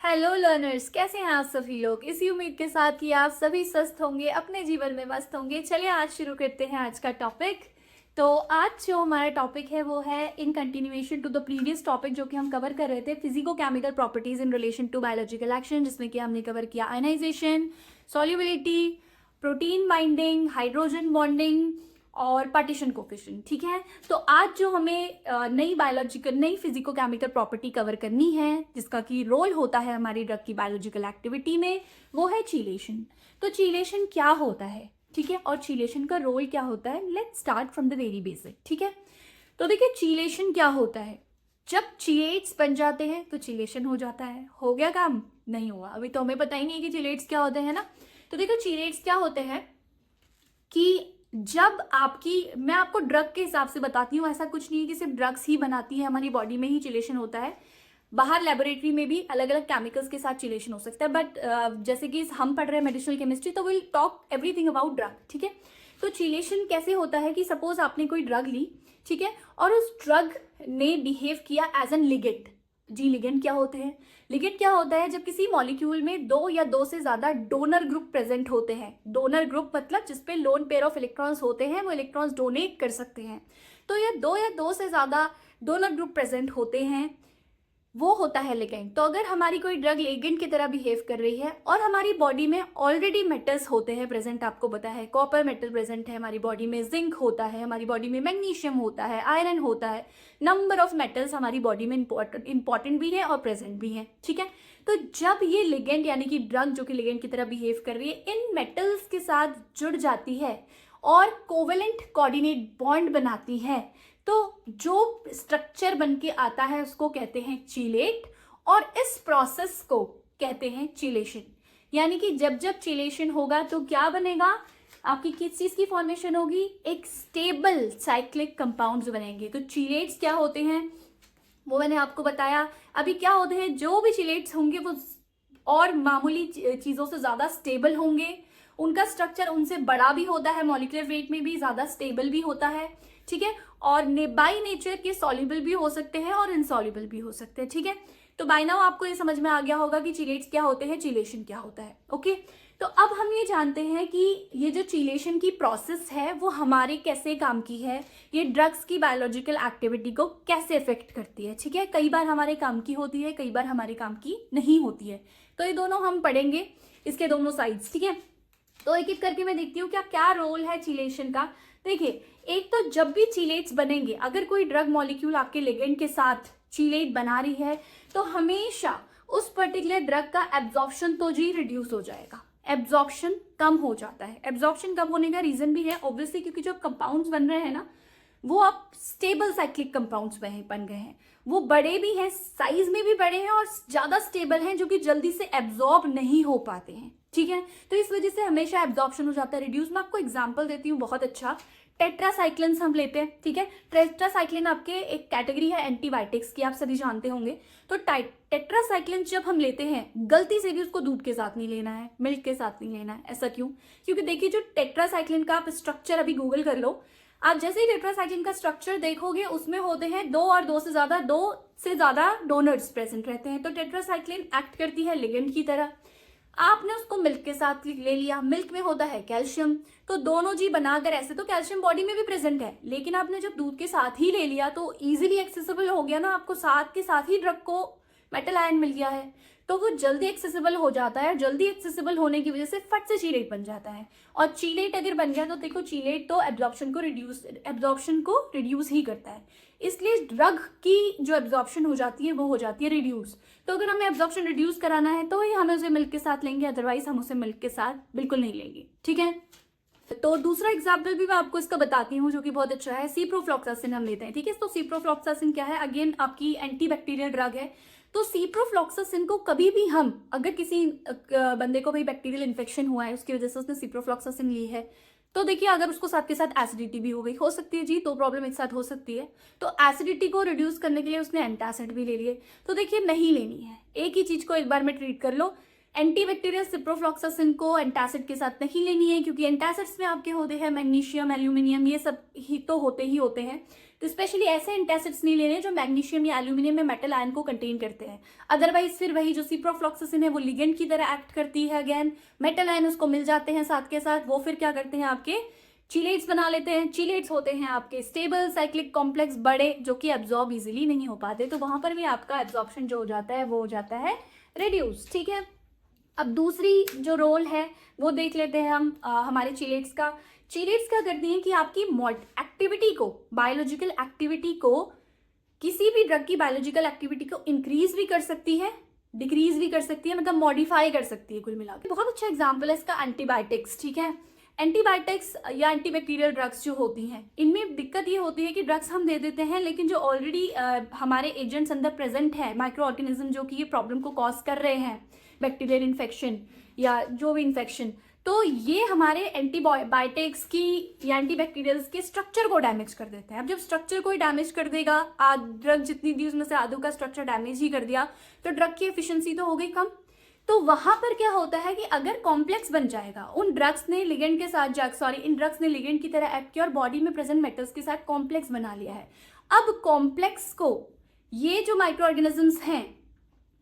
Hello learners, कैसे हैं आप सभी लोग। इसी उम्मीद के साथ कि आप सभी स्वस्थ होंगे, अपने जीवन में मस्त होंगे। चलिए आज शुरू करते हैं आज का टॉपिक। तो आज जो हमारा टॉपिक है वो है in continuation to the previous topic जो कि हम कवर कर रहे थे, physico chemical properties in relation to biological action, जिसमें कि हमने कवर किया ionisation, solubility, protein binding, hydrogen bonding और पार्टीशन कोफिशिएंट। ठीक है, तो आज जो हमें नई फिजिको केमिकल प्रॉपर्टी कवर करनी है जिसका कि रोल होता है हमारी ड्रग की बायोलॉजिकल एक्टिविटी में, वो है चीलेशन। तो चीलेशन क्या होता है, ठीक है, और चीलेशन का रोल क्या होता है। Let's start from the very basic. ठीक है, तो देखिए चीलेशन क्या होता है। जब चिलेट्स बन जाते हैं तो चिलेशन हो जाता है। हो गया काम? नहीं हुआ। अभी तो हमें पता ही नहीं है कि चिलेट्स क्या होते हैं ना। तो देखो चिलेट्स क्या होते हैं कि जब मैं आपको ड्रग के हिसाब से बताती हूँ, ऐसा कुछ नहीं है कि सिर्फ ड्रग्स ही बनाती है, हमारी बॉडी में ही चिलेशन होता है। बाहर लेबोरेटरी में भी अलग अलग केमिकल्स के साथ चिलेशन हो सकता है, बट जैसे कि हम पढ़ रहे हैं मेडिसिनल केमिस्ट्री, तो will talk everything about drug. ठीक है, तो चिलेशन कैसे होता है कि सपोज आपने कोई ड्रग ली, ठीक है, और उस ड्रग ने बिहेव किया एज एन लिगेंड। जी, लिगेंड क्या होते हैं? लिगेंड क्या होता है? जब किसी मॉलिक्यूल में दो या दो से ज्यादा डोनर ग्रुप प्रेजेंट होते हैं। डोनर ग्रुप मतलब जिसपे लोन पेयर ऑफ इलेक्ट्रॉन्स होते हैं, वो इलेक्ट्रॉन्स डोनेट कर सकते हैं। तो ये दो या दो से ज्यादा डोनर ग्रुप प्रेजेंट होते हैं, वो होता है लिगेंड। तो अगर हमारी कोई ड्रग लिगेंड की तरह बिहेव कर रही है और हमारी बॉडी में ऑलरेडी मेटल्स होते हैं प्रेजेंट, आपको पता है कॉपर मेटल प्रेजेंट है हमारी बॉडी में, जिंक होता है हमारी बॉडी में, मैग्नीशियम होता है, आयरन होता है, नंबर ऑफ मेटल्स हमारी बॉडी में इंपॉर्टेंट भी है और प्रेजेंट भी है। ठीक है, तो जब ये लिगेंड यानी कि ड्रग जो कि लिगेंड की तरह बिहेव कर रही है इन मेटल्स के साथ जुड़ जाती है और कोवेलेंट कोऑर्डिनेट बॉन्ड बनाती है, तो जो स्ट्रक्चर बन के आता है उसको कहते हैं चीलेट, और इस प्रोसेस को कहते हैं चिलेशन। यानी कि जब जब चिलेशन होगा तो क्या बनेगा, आपकी किस चीज की फॉर्मेशन होगी, एक स्टेबल साइक्लिक कंपाउंड्स बनेंगे। तो चिलेट्स क्या होते हैं वो मैंने आपको बताया। अभी क्या होते हैं, जो भी चिलेट्स होंगे वो और मामूली चीजों से ज्यादा स्टेबल होंगे, उनका स्ट्रक्चर उनसे बड़ा भी होता है, मॉलिक्यूलर वेट में भी ज्यादा स्टेबल भी होता है। ठीक है, और बाई नेचर के सॉल्युबल भी हो सकते हैं और इनसॉल्युबल भी हो सकते हैं। ठीक है, तो बाय नाउ आपको ये समझ में आ गया होगा कि चिलेट्स क्या होते हैं, चिलेशन क्या होता है। ओके, तो अब हम ये जानते हैं कि ये जो चिलेशन की प्रोसेस है वो हमारे कैसे काम की है, ये ड्रग्स की बायोलॉजिकल एक्टिविटी को कैसे इफेक्ट करती है। ठीक है, कई बार हमारे काम की होती है, कई बार हमारे काम की नहीं होती है। तो ये दोनों हम पढ़ेंगे, इसके दोनों साइड्स। ठीक है, तो एक एक करके मैं देखती हूँ क्या क्या रोल है चिलेशन का। देखिए, एक तो जब भी चिलेट्स बनेंगे, अगर कोई ड्रग मॉलिक्यूल आपके लिगेंड के साथ चिलेट बना रही है तो हमेशा उस पर्टिकुलर ड्रग का एब्जॉर्प्शन तो जी रिड्यूस हो जाएगा, एब्जॉर्प्शन कम हो जाता है। एब्जॉर्प्शन कम होने का रीजन भी है ऑब्वियसली, क्योंकि जो कंपाउंड्स बन रहे हैं ना वो अब स्टेबल साइक्लिक कंपाउंड्स बन गए हैं, वो बड़े भी हैं, साइज में भी बड़े हैं और ज्यादा स्टेबल हैं, जो कि जल्दी से एब्जॉर्ब नहीं हो पाते हैं। ठीक है, तो इस वजह से हमेशा एब्जॉर्प्शन हो जाता है रिड्यूस। मैं आपको एग्जांपल देती हूँ बहुत अच्छा, टेट्रासाइक्लिन्स हम लेते हैं। ठीक है, टेट्रासाइक्लिन आपके एक कैटेगरी है एंटीबायोटिक्स की, आप सभी जानते होंगे। तो टेट्रासाइक्लिन जब हम लेते हैं, गलती से भी उसको दूध के साथ नहीं लेना है, मिल्क के साथ नहीं लेना है। ऐसा क्यों? क्योंकि देखिए जो टेट्रासाइक्लिन का आप स्ट्रक्चर अभी गूगल कर लो, आप जैसे ही टेट्रासाइक्लिन का स्ट्रक्चर देखोगे उसमें होते हैं दो और दो से ज्यादा डोनर्स प्रेजेंट रहते हैं। तो टेट्रासाइक्लिन एक्ट करती है लिगेंड की तरह। आपने उसको मिल्क के साथ ले लिया, मिल्क में होता है कैल्शियम, तो दोनों जी बनाकर, ऐसे तो कैल्शियम बॉडी में भी प्रेजेंट है, लेकिन आपने जब दूध के साथ ही ले लिया तो इजीली एक्सेसिबल हो गया ना, आपको साथ के साथ ही ड्रग को मेटल आयन मिल गया है, तो वो जल्दी एक्सेसिबल हो जाता है। जल्दी एक्सेसिबल होने की वजह से फट से चीलेट बन जाता है, और चीलेट अगर बन गया तो देखो चीलेट तो एब्जॉर्प्शन को रिड्यूस ही करता है, इसलिए ड्रग की जो एब्जॉर्प्शन हो जाती है वो हो जाती है रिड्यूस। तो अगर हमें एब्जॉर्प्शन रिड्यूस कराना है तो ही हमें उसे मिल्क के साथ लेंगे, अदरवाइज हम उसे मिल्क के साथ बिल्कुल नहीं लेंगे। ठीक है, तो दूसरा एग्जाम्पल भी मैं आपको इसका बताती हूँ जो कि बहुत अच्छा है। सिप्रोफ्लॉक्सासिन हम लेते हैं। ठीक है, तो सिप्रोफ्लॉक्सासिन क्या है, अगेन आपकी एंटीबैक्टीरियल ड्रग है। तो सिप्रोफ्लॉक्सासिन को कभी भी हम, अगर किसी बंदे को भाई बैक्टीरियल इन्फेक्शन हुआ है उसकी वजह से उसने सिप्रोफ्लॉक्सासिन ली है, तो देखिए अगर उसको साथ के साथ एसिडिटी भी हो गई, हो सकती है जी, दो प्रॉब्लम एक साथ हो सकती है, तो एसिडिटी को रिड्यूस करने के लिए उसने एंटासिड भी ले लिए। तो देखिए नहीं लेनी है, एक ही चीज को एक बार में ट्रीट कर लो। एंटीबैक्टीरियल सिप्रोफ्लॉक्सासिन को एंटासिड के साथ नहीं लेनी है, क्योंकि एंटासिड्स में आपके होते हैं मैग्नीशियम, एल्यूमिनियम, ये सब ही तो होते हैं। तो स्पेशली ऐसे एंटासिड्स नहीं लेने जो मैग्नीशियम या एल्यूमिनियम में मेटल आयन को कंटेन करते हैं। अदरवाइज फिर वही जो सिप्रोफ्लॉक्सासिन है वो लिगेंड की तरह एक्ट करती है, अगेन मेटल आयन उसको मिल जाते हैं साथ के साथ, वो फिर क्या करते हैं आपके चीलेट्स बना लेते हैं। चीलेट्स होते हैं आपके स्टेबल साइक्लिक कॉम्प्लेक्स बड़े, जो कि एब्जॉर्ब इजीली नहीं हो पाते, तो वहां पर भी आपका एब्जॉर्प्शन जो हो जाता है वो हो जाता है रिड्यूस। ठीक है, अब दूसरी जो रोल है वो देख लेते हैं हम हमारे चीलेट्स का। चीलेट्स क्या करती हैं कि आपकी एक्टिविटी को, बायोलॉजिकल एक्टिविटी को, किसी भी ड्रग की बायोलॉजिकल एक्टिविटी को इंक्रीज भी कर सकती है, डिक्रीज भी कर सकती है, मतलब मॉडिफाई कर सकती है कुल मिलाकर। बहुत अच्छा एग्जाम्पल है इसका एंटीबायोटिक्स। ठीक है, एंटीबायोटिक्स या एंटीबैक्टीरियल ड्रग्स जो होती हैं, इनमें दिक्कत ये होती है कि ड्रग्स हम दे देते हैं, लेकिन जो ऑलरेडी हमारे एजेंट्स अंदर प्रेजेंट है, माइक्रो ऑर्गेनिज्म जो कि ये प्रॉब्लम को कॉज कर रहे हैं, बैक्टीरियल इन्फेक्शन या जो भी इन्फेक्शन, तो ये हमारे एंटीबायोटिक्स की या एंटीबैक्टीरियल्स के स्ट्रक्चर को डैमेज कर देते हैं। अब जब स्ट्रक्चर को ही डैमेज कर देगा, ड्रग जितनी दी उसमें से आधों का स्ट्रक्चर डैमेज ही कर दिया, तो ड्रग की एफिशिएंसी तो हो गई कम। तो वहां पर क्या होता है कि अगर कॉम्प्लेक्स बन जाएगा, उन ड्रग्स ने लिगेंड के साथ इन ड्रग्स ने लिगेंड की तरह एक्ट किया और बॉडी में प्रेजेंट मेटल्स के साथ कॉम्प्लेक्स बना लिया है। अब कॉम्प्लेक्स को ये जो माइक्रो ऑर्गेनिजम्स हैं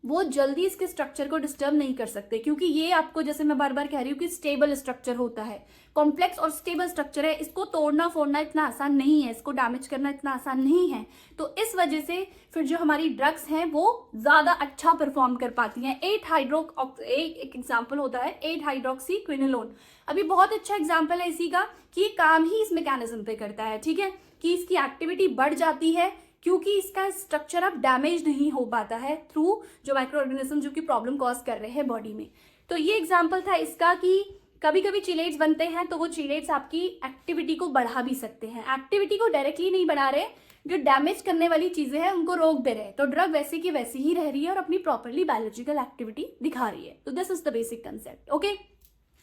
वो जल्दी इसके स्ट्रक्चर को डिस्टर्ब नहीं कर सकते, क्योंकि ये आपको, जैसे मैं बार बार कह रही हूँ कि स्टेबल स्ट्रक्चर होता है, कॉम्प्लेक्स और स्टेबल स्ट्रक्चर है, इसको तोड़ना फोड़ना इतना आसान नहीं है, इसको डैमेज करना इतना आसान नहीं है। तो इस वजह से फिर जो हमारी ड्रग्स हैं वो ज्यादा अच्छा परफॉर्म कर पाती हैं। एक एग्जाम्पल होता है 8-हाइड्रोक्सीक्विनोलोन, अभी बहुत अच्छा एग्जाम्पल है इसी का कि ये काम ही इस मैकेनिज्म पे करता है। ठीक है, कि इसकी एक्टिविटी बढ़ जाती है क्योंकि इसका स्ट्रक्चर अब डैमेज नहीं हो पाता है थ्रू जो माइक्रो ऑर्गेनिज्म जो कि प्रॉब्लम कॉज कर रहे हैं बॉडी में। तो ये एग्जांपल था इसका कि कभी कभी चिलेट्स बनते हैं तो वो चिलेट्स आपकी एक्टिविटी को बढ़ा भी सकते हैं, एक्टिविटी को डायरेक्टली नहीं बढ़ा रहे, जो डैमेज करने वाली चीजें हैं उनको रोक दे रहे, तो ड्रग वैसे की वैसी ही रह रही है और अपनी प्रॉपरली बायोलॉजिकल एक्टिविटी दिखा रही है। तो this is the basic concept. Okay,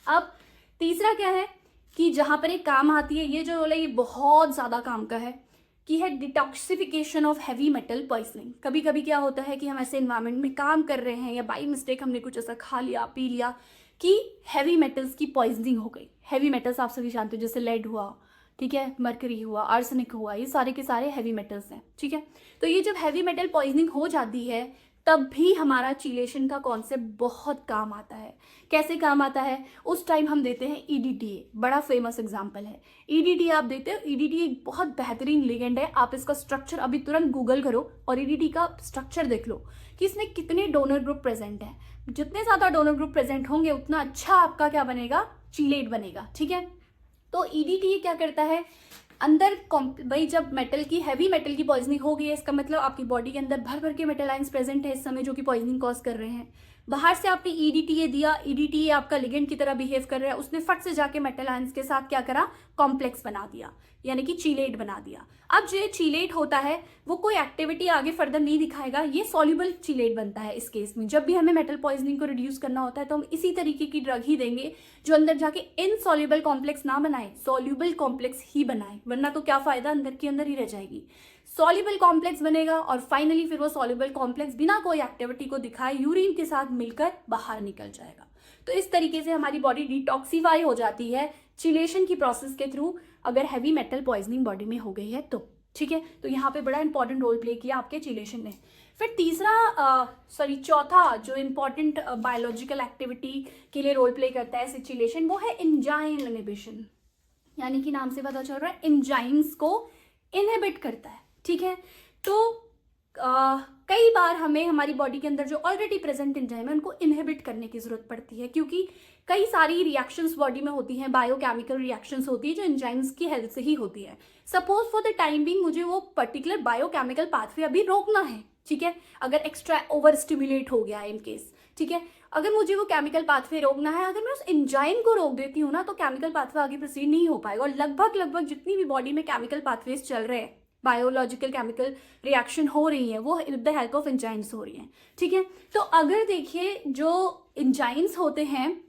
अब तीसरा क्या है कि जहां पर एक काम आती है, ये जो रोल है ये बहुत ज्यादा काम का है, कि है detoxification of heavy metal poisoning. कभी कभी क्या होता है कि हम ऐसे इन्वायरमेंट में काम कर रहे हैं या बाई मिस्टेक हमने कुछ ऐसा खा लिया पी लिया कि हैवी मेटल्स की पॉइजनिंग हो गई। हैवी मेटल्स आप सभी जानते हो, जैसे लेड हुआ, ठीक है, मरकरी हुआ, आर्सेनिक हुआ, ये सारे के सारे हैवी मेटल्स हैं। ठीक है, तो ये जब हैवी मेटल पॉइजनिंग हो जाती है तब भी हमारा चीलेशन का कॉन्सेप्ट बहुत काम आता है। कैसे काम आता है? उस टाइम हम देते हैं ईडीटीए, बड़ा फेमस एग्जांपल है। ईडीटीए आप देते हो, ईडीटीए एक बहुत बेहतरीन लिगेंड है। आप इसका स्ट्रक्चर अभी तुरंत गूगल करो और ईडीटी का स्ट्रक्चर देख लो कि इसमें कितने डोनर ग्रुप प्रेजेंट है। जितने ज्यादा डोनर ग्रुप प्रेजेंट होंगे उतना अच्छा आपका क्या बनेगा, चीलेट बनेगा। ठीक है, तो ईडीटीए क्या करता है, अंदर भाई जब मेटल की, हैवी मेटल की पॉइजनिंग हो गई है, इसका मतलब आपकी बॉडी के अंदर भर भर के मेटल आयंस प्रेजेंट है इस समय जो कि पॉइजनिंग कॉज कर रहे हैं। बाहर से आपने ईडीटीए दिया, ईडीटीए आपका लिगेंड की तरह बिहेव कर रहा है, उसने फट से जाके मेटल आयंस के साथ क्या करा, कॉम्प्लेक्स बना दिया, यानी कि चीलेट बना दिया। अब जो चीलेट होता है वो कोई एक्टिविटी आगे फर्दर नहीं दिखाएगा, ये सॉल्युबल चीलेट बनता है। इस केस में जब भी हमें मेटल पॉइजनिंग को रिड्यूस करना होता है तो हम इसी तरीके की ड्रग ही देंगे जो अंदर जाके इनसॉल्युबल कॉम्प्लेक्स ना बनाए, सॉल्युबल कॉम्प्लेक्स ही बनाए, वरना तो क्या फायदा, अंदर की अंदर ही रह जाएगी। सॉल्युबल कॉम्प्लेक्स बनेगा और फाइनली फिर वो सॉल्युबल कॉम्प्लेक्स बिना कोई एक्टिविटी को दिखाए यूरिन के साथ मिलकर बाहर निकल जाएगा। तो इस तरीके से हमारी बॉडी डिटॉक्सिफाई हो जाती है चिलेशन की प्रोसेस के थ्रू, अगर हैवी मेटल पॉइजनिंग बॉडी में हो गई है तो। ठीक है, तो यहाँ पे बड़ा इंपॉर्टेंट रोल प्ले किया आपके चिलेशन ने। फिर चौथा जो इंपॉर्टेंट बायोलॉजिकल एक्टिविटी के लिए रोल प्ले करता है चिलेशन, वो है एंजाइम इनहिबिशन, यानी कि नाम से पता चल रहा है एंजाइम्स को इनहिबिट करता है। ठीक है, तो कई बार हमें हमारी बॉडी के अंदर जो ऑलरेडी प्रेजेंट एंजाइम है उनको इनहिबिट करने की जरूरत पड़ती है, क्योंकि कई सारी रिएक्शंस बॉडी में होती हैं, बायोकेमिकल रिएक्शंस होती है जो एंजाइम्स की हेल्प से ही होती है। Suppose for the time being मुझे वो पर्टिकुलर बायोकेमिकल पाथवे अभी रोकना है। ठीक है, अगर एक्स्ट्रा ओवर स्टिमुलेट हो गया इन केस, ठीक है, अगर मुझे वो केमिकल पाथवे रोकना है, अगर मैं उस एंजाइम को रोक देती हूँ ना तो केमिकल पाथवे आगे प्रोसीड नहीं हो पाएगा। और लगभग जितनी भी बॉडी में केमिकल पाथवेज चल रहे हैं, बायोलॉजिकल केमिकल रिएक्शन हो रही है, वो with the help of enzymes हो रही हैं। ठीक है, तो अगर देखिए जो एंजाइम्स होते हैं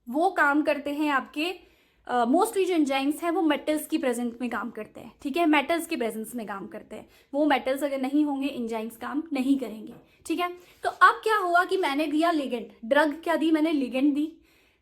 वो काम करते हैं आपके मोस्टली जो एंजाइम्स हैं वो मेटल्स की प्रेजेंस में काम करते हैं। ठीक है, मेटल्स की प्रेजेंस में काम करते हैं, वो मेटल्स अगर नहीं होंगे एंजाइम्स काम नहीं करेंगे। ठीक है, तो अब क्या हुआ कि मैंने दिया लिगेंड, ड्रग क्या दी मैंने, लिगेंड दी।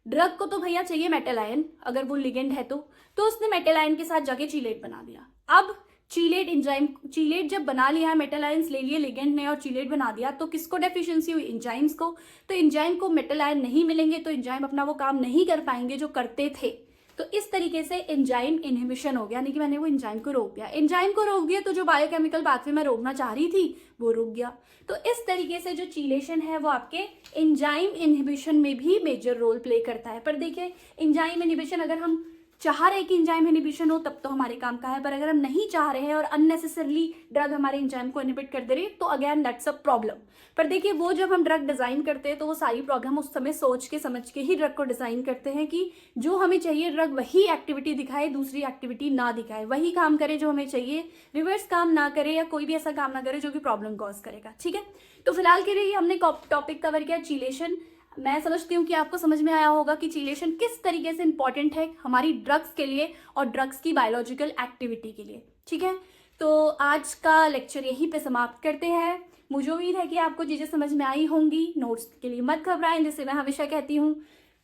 ड्रग को तो भैया चाहिए मेटल आयन, अगर वो लिगेंड है तो उसने मेटल आयन के साथ जाके चीलेट बना दिया। अब चीलेट एंजाइम, चीलेट जब बना लिया है, मेटल आयंस ले लिए लिगेंड ने और चीलेट बना दिया, तो किसको डेफिशिएंसी हुई? एंजाइम्स को। तो एंजाइम को मेटल आयन नहीं मिलेंगे तो एंजाइम अपना वो काम नहीं कर पाएंगे जो करते थे। तो इस तरीके से एंजाइम इनहिबिशन हो गया, यानी कि मैंने वो एंजाइम को रोक दिया। एंजाइम को रोक दिया तो जो बायोकेमिकल पाथवे मैं रोकना चाह रही थी वो रुक गया। तो इस तरीके से जो चीलेशन है वो आपके एंजाइम इनहिबिशन में भी मेजर रोल प्ले करता है। पर देखिए, एंजाइम इनहिबिशन अगर हम चाह रहे हैं कि एंजाइम इनहिबिशन हो तब तो हमारे काम का है, पर अगर हम नहीं चाह रहे हैं और अननेसेसरली ड्रग हमारे एंजाइम को इनहिबिट कर दे रही है तो अगेन दैट्स अ प्रॉब्लम। पर देखिए, वो जब हम ड्रग डिजाइन करते हैं तो वो सारी प्रॉब्लम उस समय सोच के समझ के ही ड्रग को डिजाइन करते हैं कि जो हमें चाहिए ड्रग वही एक्टिविटी दिखाए, दूसरी एक्टिविटी ना दिखाए, वही काम करे जो हमें चाहिए, रिवर्स काम ना करे या कोई भी ऐसा काम ना करे जो कि प्रॉब्लम कॉज करेगा। ठीक है, तो फिलहाल के लिए हमने टॉपिक कवर किया चीलेशन। मैं समझती हूँ कि आपको समझ में आया होगा कि चीलेशन किस तरीके से इंपॉर्टेंट है हमारी ड्रग्स के लिए और ड्रग्स की बायोलॉजिकल एक्टिविटी के लिए। ठीक है, तो आज का लेक्चर यहीं पे समाप्त करते हैं। मुझे उम्मीद है कि आपको चीज़ें समझ में आई होंगी। नोट्स के लिए मत घबराएं, जैसे मैं हमेशा कहती हूँ,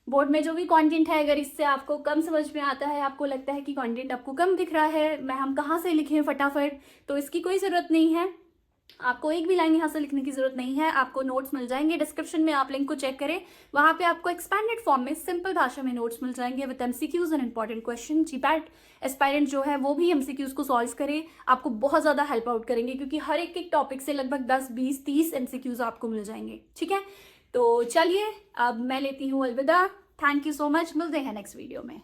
बोर्ड में जो भी कंटेंट है अगर इससे आपको कम समझ में आता है, आपको लगता है कि कंटेंट आपको कम दिख रहा है, मैं हम कहाँ से लिखें फटाफट, तो इसकी कोई ज़रूरत नहीं है। आपको एक भी लाइन यहाँ से लिखने की जरूरत नहीं है, आपको नोट्स मिल जाएंगे डिस्क्रिप्शन में, आप लिंक को चेक करें, वहाँ पे आपको एक्सपैंडेड फॉर्म में सिंपल भाषा में नोट्स मिल जाएंगे with MCQs and important question. GPAT aspirant जो है वो भी एमसीक्यूज को सॉल्व करे, आपको बहुत ज़्यादा हेल्प आउट करेंगे क्योंकि हर एक टॉपिक से लगभग 10, 20, 30 एमसीक्यूज आपको मिल जाएंगे। ठीक है, तो चलिए अब मैं लेती हूँ अलविदा। थैंक यू सो मच, मिलते हैं नेक्स्ट वीडियो में।